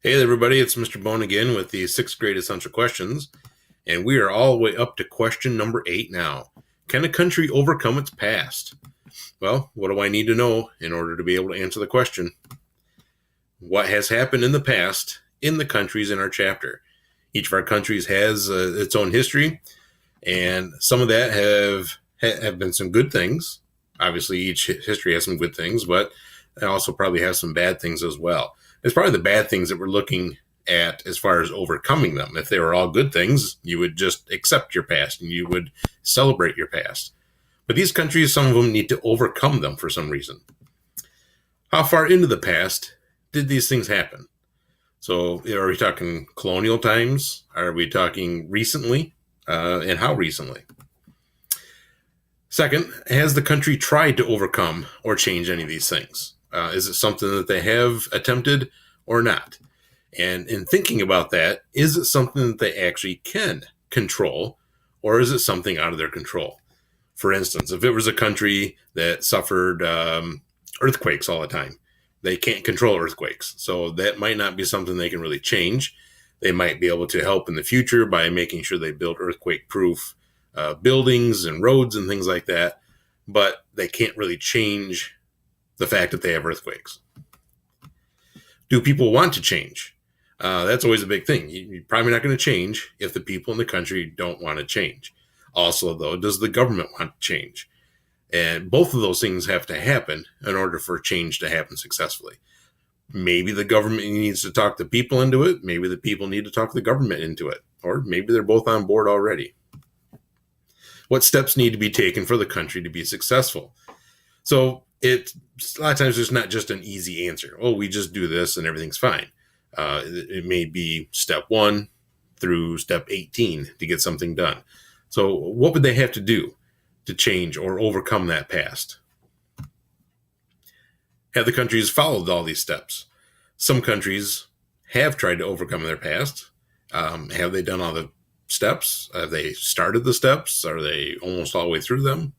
Hey everybody, it's Mr. Bone again with the sixth grade essential questions, and we are all the way up to question number 8 now. Can a country overcome its past? Well, what do I need to know in order to be able to answer the question? What has happened in the past in the countries in our chapter? Each of our countries has its own history, and some of that have been some good things. Obviously, each history has some good things, but it also probably has some bad things as well. It's probably the bad things that we're looking at as far as overcoming them. If they were all good things, you would just accept your past and you would celebrate your past. But these countries, some of them need to overcome them for some reason. How far into the past did these things happen? So, are we talking colonial times? Are we talking recently? And how recently? Second, has the country tried to overcome or change any of these things? Is it something that they have attempted or not? And in thinking about that, is it something that they actually can control, or is it something out of their control? For instance, if it was a country that suffered earthquakes all the time, they can't control earthquakes. So that might not be something they can really change. They might be able to help in the future by making sure they build earthquake proof buildings and roads and things like that. But they can't really change the fact that they have earthquakes. Do people want to change? That's always a big thing. You're probably not going to change if the people in the country don't want to change. Also, though, does the government want to change? And both of those things have to happen in order for change to happen successfully. Maybe the government needs to talk the people into it. Maybe the people need to talk the government into it. Or maybe they're both on board already. What steps need to be taken for the country to be successful? So a lot of times there's not just an easy answer. Oh, we just do this and everything's fine. It may be step 1 through step 18 to get something done. So what would they have to do to change or overcome that past? Have the countries followed all these steps? Some countries have tried to overcome their past. Have they done all the steps? Have they started the steps? Are they almost all the way through them?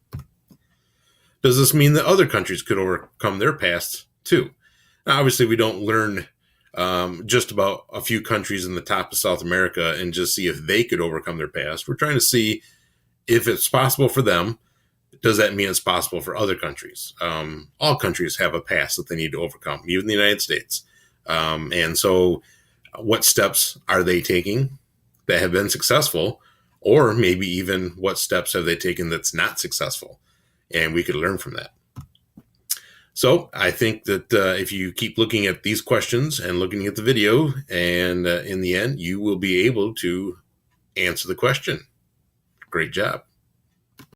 Does this mean that other countries could overcome their past too? Now, obviously, we don't learn just about a few countries in the top of South America and just see if they could overcome their past. We're trying to see if it's possible for them. Does that mean it's possible for other countries? All countries have a past that they need to overcome, even the United States. And so what steps are they taking that have been successful? Or maybe even what steps have they taken that's not successful? And we could learn from that. So I think that if you keep looking at these questions and looking at the video, and in the end, you will be able to answer the question. Great job.